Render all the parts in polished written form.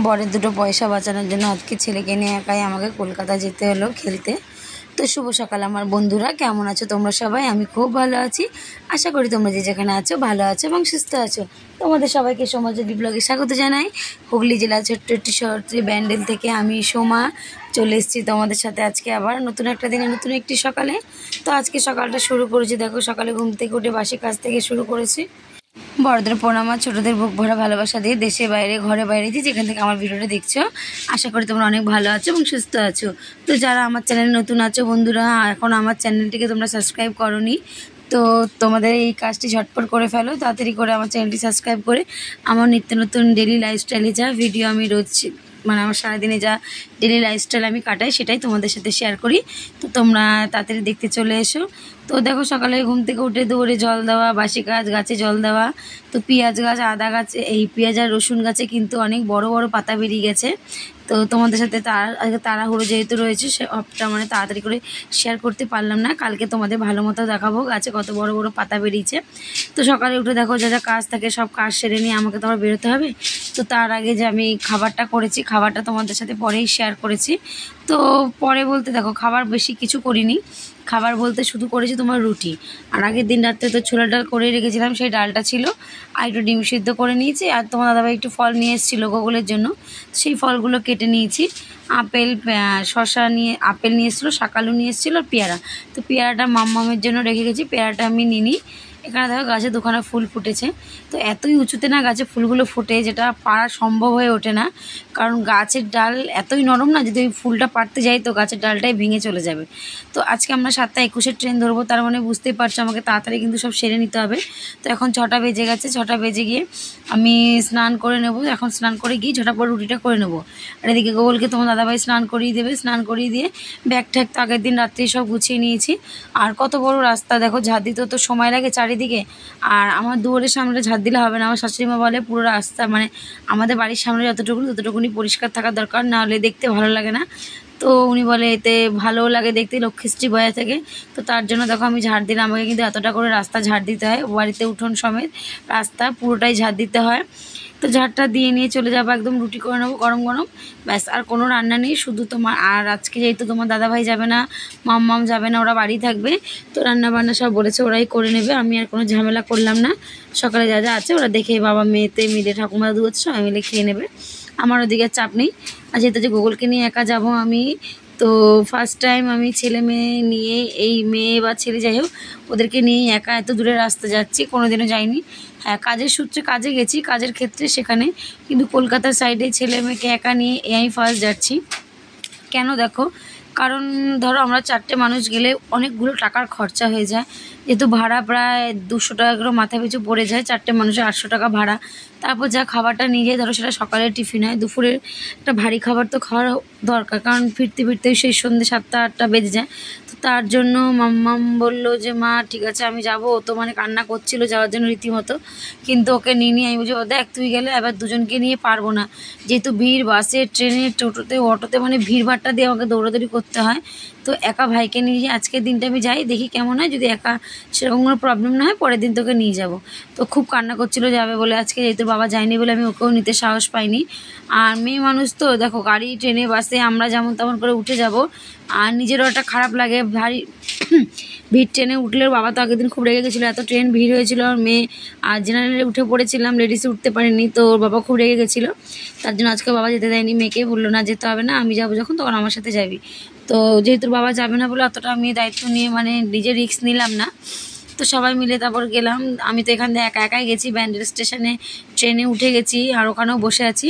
বরের দুটো পয়সা বাঁচানোর জন্য আজকে ছেলেকে নিয়ে একাই আমাকে কলকাতা যেতে হলো খেলতে। তো শুভ সকাল আমার বন্ধুরা, কেমন আছো তোমরা সবাই? আমি খুব ভালো আছি। আশা করি তোমরা যে যেখানে আছো ভালো আছো এবং সুস্থ আছো। তোমাদের সবাইকে সমাজের ব্লগে স্বাগত জানাই। হুগলি জেলার ছোট্ট একটি শহর ব্যান্ডেল থেকে আমি সোমা চলে এসেছি তোমাদের সাথে আজকে আবার নতুন একটা দিনে নতুন একটি সকালে। তো আজকে সকালটা শুরু করেছি, দেখো সকালে ঘুম থেকে উঠে বাসি কাজ থেকে শুরু করেছি। বড়দের প্রণাম আর ছোটোদের বুক ভরা ভালোবাসা দিয়ে দেশে বাইরে ঘরে বাইরে যেখান থেকে আমার ভিডিওটা দেখছো, আশা করি তোমরা অনেক ভালো আছো এবং সুস্থ আছো। তো যারা আমার চ্যানেলে নতুন আছো বন্ধুরা, এখন আমার চ্যানেলটিকে তোমরা সাবস্ক্রাইব করোনি, তো তোমাদের এই কাজটি ঝটপট করে ফেলো, তাড়াতাড়ি করে আমার চ্যানেলটি সাবস্ক্রাইব করে আমার নিত্য নতুন ডেলি লাইফস্টাইলে যা ভিডিও আমি রোজ আমার সারাদিনে যা ডেলি লাইফস্টাইল আমি কাটাই সেটাই তোমাদের সাথে শেয়ার করি। তো তোমরা তাড়াতাড়ি দেখতে চলে এসো। তো দেখো সকালে ঘুম থেকে উঠে দৌড়ে জল দেওয়া, বাসি কাজ, গাছে জল দেওয়া। তো পেঁয়াজ গাছ, আদা গাছে, এই পেঁয়াজ আর রসুন গাছে কিন্তু অনেক বড় বড় পাতা বেরিয়ে গেছে। তো তোমাদের সাথে তাড়াহুড়ো যেহেতু রয়েছে সবটা তাড়াতাড়ি করে শেয়ার করতে পারলাম না। কালকে তোমাদের ভালো মতো দেখাবো গাছে কত বড় বড় পাতা বেরিয়েছে। তো সকালে উঠে দেখো যা যা কাজ থাকে সব কাজ সেরে নিয়ে আমাকে তো আবার বেরোতে হবে। তো তার আগে যে আমি খাবারটা করেছি, খাবারটা তোমাদের সাথে পরেই শেয়ার করেছি। তো পরে বলতে দেখো খাবার বেশি কিছু করিনি, খাবার বলতে শুধু করেছি তোমার রুটি। আর আগের দিন রাত্রে তো ছোলা ডাল করে রেখেছিলাম, সেই ডালটা ছিল, আর একটু ডিম সিদ্ধ করে নিয়েছি। আর তোমার দাদাভাই একটু ফল নিয়ে এসেছিলো গোগলের জন্য, সেই ফলগুলো কেটে নিয়েছি। শশা নিয়ে আপেল নিয়ে এসেছিলো, শাকালু নিয়ে এসেছিলো, আর পেয়ারা। তো পেয়ারাটা মাম্মামের জন্য রেখে গেছি, পেয়ারাটা আমি নিই। এখানে দেখো গাছে দুখানা ফুল ফুটেছে। তো এতই উঁচুতে না গাছে ফুলগুলো ফোটে, যেটা পাড়া সম্ভব হয়ে ওঠে না, কারণ গাছের ডাল এতই নরম না, যদি ওই ফুলটা পাড়তে যাই তো গাছের ডালটাই ভেঙে চলে যাবে। তো আজকে আমরা 7:21 ট্রেন ধরবো, তার মানে বুঝতেই পারছো আমাকে তাড়াতাড়ি কিন্তু সব সেরে নিতে হবে। তো এখন 6টা বেজে গেছে, 6টা বেজে গিয়ে আমি স্নান করে নেব। এখন স্নান করে গিয়ে ঝটাপট রুটিটা করে নেবো। আর এদিকে গোগলকে তোমার দাদাভাই স্নান করিয়ে দেবে, স্নান করিয়ে দিয়ে ব্যাগ ট্যাগ তো আগের দিন রাত্রেই সব গুছিয়ে নিয়েছি। আর কত বড় রাস্তা দেখো, ঝাড় দিতেও তো সময় লাগে চারিদিকে। আর আমার দুয়ারের সামনে ঝাড় দিলে হবে না, আমার শাশুড়িমা বলে পুরো রাস্তা আমাদের বাড়ির সামনে ততটুকুনি পরিষ্কার থাকা দরকার, না হলে দেখতে ভালো লাগে না। তো উনি বলে এতে ভালোও লাগে দেখতে, লক্ষ্মীশ্রী বয়া থেকে। তো তার জন্য দেখো আমি ঝাড় দিলাম, আমাকে কিন্তু এতটা করে রাস্তা ঝাড় দিতে হয়, বাড়িতে উঠোন সমেত রাস্তা পুরোটাই ঝাড় দিতে হয়। তো ঝাড়টা দিয়ে নিয়ে চলে যাবো, একদম রুটি করে নেবো গরম গরম, ব্যাস। আর কোনো রান্না নেই, শুধু তোমার আর আজকে যেহেতু তোমার দাদাভাই যাবে না, মাম্মাম যাবে না, ওরা বাড়ি থাকবে, তো রান্না বান্না সব বলেছে ওরাই করে নেবে, আমি আর কোনো ঝামেলা করলাম না। সকালে যা যা আছে ওরা দেখে বাবা মেয়েতে মিলে ঠাকুমা দাদু হচ্ছে সবাই মিলে খেয়ে নেবে, আমার ওদিকে চাপ নেই। আর যেহেতু যে গোগলকে নিয়ে একা যাব আমি, তো ফার্স্ট টাইম আমি ছেলে মেয়ে নিয়ে, এই মেয়ে বা ছেলে যাই হোক, ওদেরকে নিয়ে একা এত দূরের রাস্তা যাচ্ছি, কোনোদিনও যাইনি। হ্যাঁ, কাজের সূত্রে কাজে গেছি, কাজের ক্ষেত্রে সেখানে, কিন্তু কলকাতার সাইডে ছেলে মেয়েকে একা নিয়ে আমি ফার্স্ট যাচ্ছি। কেন দেখো, কারণ ধরো আমরা 4টে মানুষ গেলে অনেকগুলো টাকার খরচা হয়ে যায়, যেহেতু ভাড়া প্রায় 200 টাকা করে মাথা পিছু পড়ে যায়, 4টে মানুষের 800 টাকা ভাড়া। তারপর যা খাবারটা নিয়ে যায়, ধরো সেটা সকালের টিফিন হয়, দুপুরের একটা ভারী খাবার তো খাওয়ার দরকার, কারণ ফিরতে ফিরতে সেই সন্ধ্যে 7টা 8টা বেজে যায়। তো তার জন্য মাম্মাম বললো যে মা ঠিক আছে আমি যাবো, ও তো কান্না করছিল যাওয়ার জন্য রীতিমতো, কিন্তু ওকে নিয়ে আমি বলছি ও দেখ তুই গেলে এবার দুজনকে নিয়ে পারবো না, যেহেতু ভিড়, বাসে ট্রেনে টোটোতে অটোতে ভিড় ভাড়টা দিয়ে আমাকে দৌড়াদৌড়ি করতে হয়। তো একা ভাইকে নিয়ে আজকের দিনটা আমি যাই, দেখি কেমন হয়, যদি একা সেরকম কোনো প্রবলেম না হয় পরের দিন তোকে নিয়ে যাব। তো খুব কান্না করছিল যাবে বলে, আজকে যেহেতু বাবা যায়নি বলে আমি ওকেও নিতে সাহস পাইনি। আর মেয়ে মানুষ তো দেখো, গাড়ি ট্রেনে বাসে আমরা যেমন তেমন করে উঠে যাব, আর নিজেরও একটা খারাপ লাগে, ভারী ভিড় ট্রেনে উঠলেও। বাবা তো আগের দিন খুব রেগে গেছিলো, এত ট্রেন ভিড় হয়েছিল, আর মেয়ে আর জেনারেলে উঠে পড়েছিলাম, লেডিসে উঠতে পারিনি, তো ওর বাবা খুব রেগে গেছিলো, তার জন্য আজকে বাবা যেতে দেয়নি, মেয়েকে বললো না যেতে হবে না, আমি যাবো যখন তখন আমার সাথে যাবি। তো যেহেতু বাবা যাবে না বলে অতটা আমি দায়িত্ব নিয়ে নিজের রিস্ক নিলাম না। তো সবাই মিলে তারপর গেলাম, আমি তো এখান থেকে একা একাই গেছি, ব্যান্ডেল স্টেশনে ট্রেনে উঠে গেছি, আর ওখানেও বসে আছি।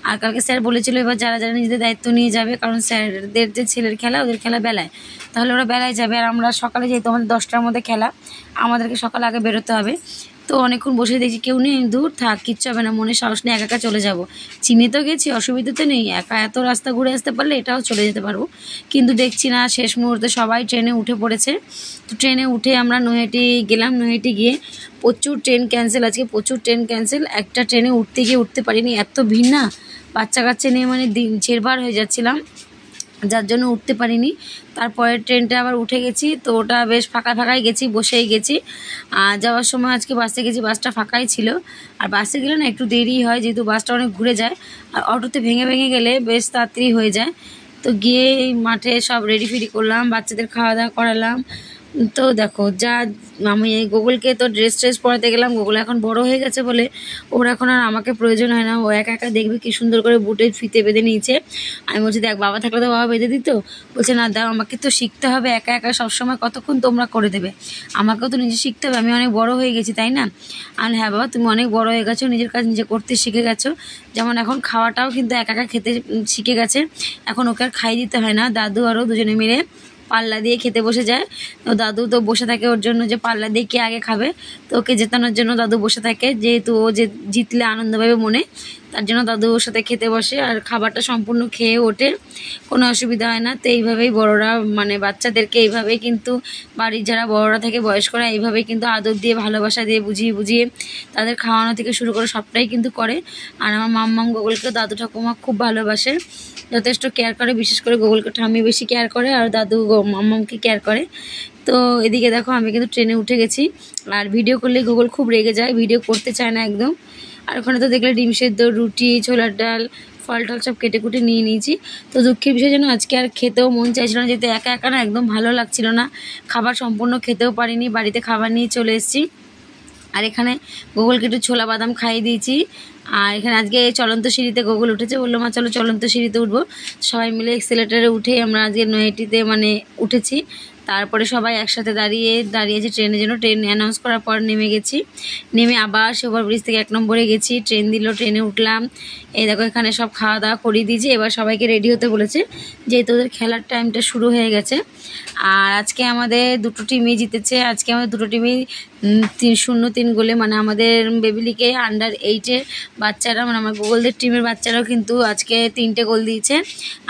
আর কালকে স্যার বলেছিল এবার যারা যারা নিজেদের দায়িত্ব নিয়ে যাবে, কারণ স্যারদের যে ছেলের খেলা, ওদের খেলা বেলায়, তাহলে ওরা বেলায় যাবে, আর আমরা সকালে যেহেতু আমাদের 10টার মধ্যে খেলা, আমাদেরকে সকালে আগে বেরোতে হবে। তো অনেকক্ষণ বসে দেখছি কেউ নেই, দূর থাক কিচ্ছু হবে না, মনে সাহস নেই, একা একা চলে যাব, চিনে তো গেছি, অসুবিধা তো নেই, একা এত রাস্তা ঘুরে আসতে পারলে এটাও চলে যেতে পারবো। কিন্তু দেখছি না, শেষ মুহূর্তে সবাই ট্রেনে উঠে পড়েছে। তো ট্রেনে উঠে আমরা নৈহাটি গেলাম, নৈহাটি গিয়ে প্রচুর ট্রেন ক্যান্সেল, আজকে প্রচুর ট্রেন ক্যান্সেল, একটা ট্রেনে উঠতে গিয়ে উঠতে পারিনি, এত ভিড় না, বাচ্চা কাচ্চা নিয়ে দিন ছেড়বার হয়ে যাচ্ছিলাম। যার জন্য উঠতে পারিনি। তারপরে ট্রেনটা আবার উঠে গেছি, তো ওটা বেশ ফাঁকা ফাঁকাই গেছি, বসেই গেছি। আর যাওয়ার সময় আজকে বাসে গেছি, বাসটা ফাঁকাই ছিল। আর বাসে গেলে না একটু দেরি হয়, যেহেতু বাসটা অনেক ঘুরে যায়। আর অটোতে ভেঙে ভেঙে গেলে বেশ তাড়াতাড়ি হয়ে যায়। তো গিয়ে মাঠে সব রেডি ফেডি করলাম, বাচ্চাদের খাওয়া দাওয়া করালাম। তো দেখো যা, আমি গুগলকে তো ড্রেস ট্রেস পরাতে গেলাম, গুগল এখন বড় হয়ে গেছে বলে ওর এখন আর আমাকে প্রয়োজন হয় না, ও একা একা দেখবে কি সুন্দর করে বুটে ফিতে বেঁধে নিয়েছে। আমি বলছি দেখ বাবা থাকলে তো বাবা বেঁধে দিত, বলছে না দাও আমাকে তো শিখতে হবে, একা একা সবসময় কতক্ষণ তোমরা করে দেবে, আমাকেও তো নিজে শিখতে হবে, আমি অনেক বড় হয়ে গেছি তাই না। আর হ্যাঁ বাবা তুমি অনেক বড় হয়ে গেছো, নিজের কাজ নিজে করতে শিখে গেছো। যেমন এখন খাওয়াটাও কিন্তু একা একা খেতে শিখে গেছে, এখন ওকে আর খাই দিতে হয় না, দাদু আরও দুজনে মিলে পাল্লা দিয়ে খেতে বসে যায়। তো দাদু তো বসে থাকে ওর জন্য, যে পাল্লা দিয়ে কে আগে খাবে, তো ওকে জেতানোর জন্য দাদু বসে থাকে, যেহেতু ও যে জিতলে আনন্দ পাবে মনে, তার জন্য দাদু ওর সাথে খেতে বসে। আর খাবারটা সম্পূর্ণ খেয়ে ওঠে, কোনো অসুবিধা হয় না। তো এইভাবেই বড়রা মানে বাচ্চাদেরকে এইভাবেই কিন্তু বাড়ির যারা বড়রা থাকে বয়স্করা এইভাবেই কিন্তু আদর দিয়ে ভালোবাসা দিয়ে বুঝিয়ে বুঝিয়ে তাদের খাওয়ানো থেকে শুরু করে সবটাই কিন্তু করে। আর আমার মাম্মাম গুগলকে দাদু ঠাকুমা খুব ভালোবাসে, যথেষ্ট কেয়ার করে, বিশেষ করে গুগলকে ঠাম্মি বেশি কেয়ার করে আর দাদু মাম্মামকে কেয়ার করে। তো এদিকে দেখো আমি কিন্তু ট্রেনে উঠে গেছি, আর ভিডিও করলে গুগল খুব রেগে যায়, ভিডিও করতে চায় না একদম। আর ওখানে তো দেখলে ডিম সেদ্ধ, রুটি, ছোলার ডাল, ফল টল সব কেটে কুটে নিয়ে নিয়েছি। তো দুঃখের বিষয় যেন আজকে আর খেতেও মন চাইছিল না, যেহেতু একা একা না একদম ভালো লাগছিল না, খাবার সম্পূর্ণ খেতেও পারিনি, বাড়িতে খাবার নিয়ে চলে এসেছি। আর এখানে গুগলকে একটু ছোলা বাদাম খাইয়ে দিয়েছি। আর এখানে আজকে চলন্ত সিঁড়িতে গুগল উঠেছে, বললো মা চলো চলন্ত সিঁড়িতে উঠবো। সবাই মিলে এক্সেলেটারে উঠে আমরা আজকে নয়াটিতে মানে উঠেছি। তারপরে সবাই একসাথে দাঁড়িয়েছি ট্রেনের জন্য, ট্রেন অ্যানাউন্স করার পর নেমে গেছি। নেমে আবার সে ওভারব্রিজ থেকে 1 নম্বরে গেছি, ট্রেন দিল, ট্রেনে উঠলাম। এই দেখো এখানে সব খাওয়া দাওয়া করিয়ে দিয়েছি, এবার সবাইকে রেডি হতে বলেছে, যেহেতু ওদের খেলার টাইমটা শুরু হয়ে গেছে। আর আজকে আমাদের দুটো টিমই জিতেছে, আজকে আমাদের দুটো টিমই 3-0 গোলে, মানে আমাদের বেবিলিকে আন্ডার 8-এর বাচ্চারা, মানে আমার গুগলদের টিমের বাচ্চারাও কিন্তু আজকে 3টে গোল দিয়েছে।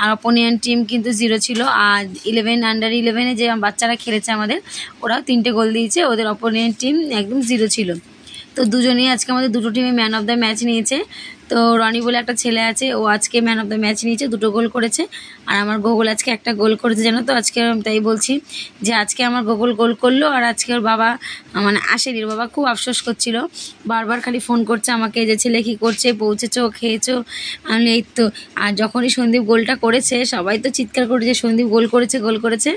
আর অপোনিয়ান টিম কিন্তু 0 ছিল। আর আন্ডার 11-এ যে বাচ্চারা খেলেছে আমাদের, ওরাও 3টে গোল দিয়েছে, ওদের অপোনিয়ান টিম একদম 0 ছিল। তো দুজনেই আজকে আমাদের দুটো টিমে ম্যান অফ দ্য ম্যাচ নিয়েছে। তো রনি বলে একটা ছেলে আছে, ও আজকে ম্যান অফ দ্য ম্যাচ নিয়েছে, 2টো গোল করেছে। আর আমার গুগল আজকে 1টা গোল করেছে, জানো তো। আজকে তাই বলছি যে আজকে আমার গুগল গোল করলো, আর আজকে ওর বাবা মানে আসেনি, ওর বাবা খুব আফসোস করছিল, বারবার খালি ফোন করছে আমাকে যে ছেলে কী করছে, পৌঁছেছো, খেয়েছো। আমি এই তো। আর যখনই সন্দীপ গোলটা করেছে সবাই তো চিৎকার করেছে সন্দীপ গোল করেছে গোল করেছে।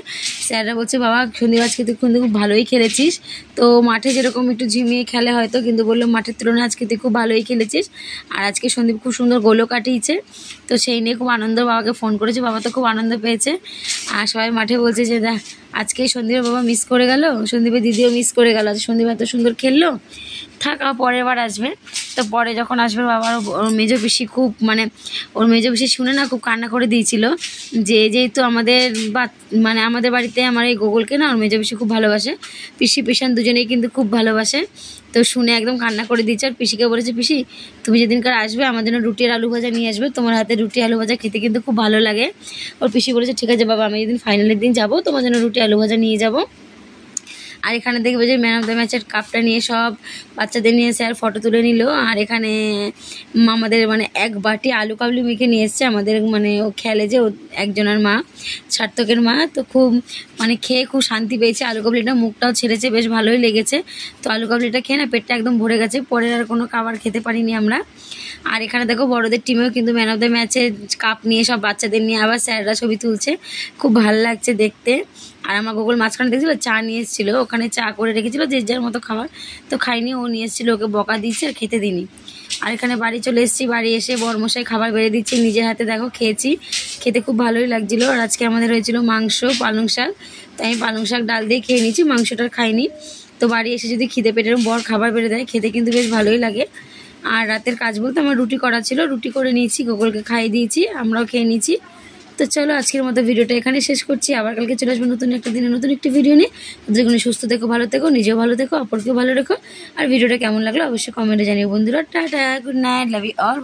স্যাররা বলছে বাবা সন্দীপ আজকে তুই কিন্তু খুব ভালোই খেলেছিস। তো মাঠে যেরকম একটু ঝিমিয়ে খেলে হয়তো, কিন্তু বললো মাঠের তুলনায় আজকে তুই খুব ভালোই খেলেছিস। আর আজকে সন্দীপ খুব সুন্দর গোলও কাটিয়েছে, তো সেই নিয়ে খুব আনন্দ, বাবাকে ফোন করেছে, বাবা তো খুব আনন্দ পেয়েছে। আর সবাই মাঠে বলছে যে দেখ আজকে সন্দীপের বাবা মিস করে গেল, সন্দীপের দিদিও মিস করে গেল, আজ সন্দীপ এত সুন্দর খেললো, থাকা পরের বার আসবে। তো পরে যখন আসবে বাবার ওর মেজো পিসি খুব মানে ওর মেজো পিসি শুনে না খুব কান্না করে দিয়েছিল, যে যেহেতু আমাদের মানে আমাদের বাড়িতে আমার এই গুগলকে না ওর মেজো পিসি খুব ভালোবাসে, পিসি পিসান দুজনেই কিন্তু খুব ভালোবাসে। তো শুনে একদম কান্না করে দিচ্ছে। আর পিসিকে বলেছে পিসি তুমি যেদিনকার আসবে আমার জন্য রুটি আর আলু ভাজা নিয়ে আসবে, তোমার হাতে রুটি আলু ভাজা খেতে কিন্তু খুব ভালো লাগে। ওর পিসি বলেছে ঠিক আছে বাবা, আমি যেদিন ফাইনালের দিন যাবো তোমার জন্য রুটি আলু ভাজা নিয়ে যাবো। আর এখানে দেখবে যে ম্যান অফ দ্য ম্যাচের কাপটা নিয়ে সব বাচ্চাদের নিয়ে স্যার ফটো তুলে নিল। আর এখানে আমাদের মানে 1 বাটি আলু কাবলি মেখে নিয়ে এসছে আমাদের, মানে ও খেলে যে ও একজনের মা, সার্থকের মা। তো খুব মানে খেয়ে খুব শান্তি পেয়েছে, আলু কাবলিটা মুখটাও ছেড়েছে, বেশ ভালোই লেগেছে। তো আলু কাবলিটা খেয়ে না পেটটা একদম ভরে গেছে, পরের আর কোনো খাবার খেতে পারিনি আমরা। আর এখানে দেখো বড়দের টিমেও কিন্তু ম্যান অফ দ্য ম্যাচের কাপ নিয়ে সব বাচ্চাদের নিয়ে আবার স্যাররা ছবি তুলছে, খুব ভালো লাগছে দেখতে। আর আমার গুগল মাঝখানে দেখছিল চা নিয়ে এসেছিলো, ওখানে চা করে রেখেছিলো যে যার মতো খাবার, তো খাইনি, ও নিয়ে এসেছিলো, ওকে বকা দিয়েছে আর খেতে দিইনি। আর এখানে বাড়ি চলে এসেছি, বাড়ি এসে বরমশাই খাবার বেড়ে দিচ্ছে, নিজের হাতে দেখো খেয়েছি, খেতে খুব ভালোই লাগছিলো। আর আজকে আমাদের হয়েছিল মাংস, পালং শাক, তাই আমি পালং শাক ডাল দিয়ে খেয়ে নিয়েছি, মাংসটা খাইনি। তো বাড়ি এসে যদি খিদে পেটের বর খাবার বেড়ে দেয় খেতে কিন্তু বেশ ভালোই লাগে। আর রাতের কাজ বলতে আমার রুটি করা ছিল, রুটি করে নিয়েছি, গুগলকে খাইয়ে দিয়েছি, আমরাও খেয়ে নিয়েছি। তো চলো আজকের মতো ভিডিওটা এখানে শেষ করছি, আবার কালকে চলে আসবো নতুন একটা দিনে নতুন একটি ভিডিও নিয়ে। যেগুলো সুস্থ থেকো, ভালো থেকো, নিজেও ভালো থেকো, অপরকেও ভালো রেখো। আর ভিডিওটা কেমন লাগলো অবশ্যই কমেন্টে জানিও বন্ধুরা। Tata, good night, love you all.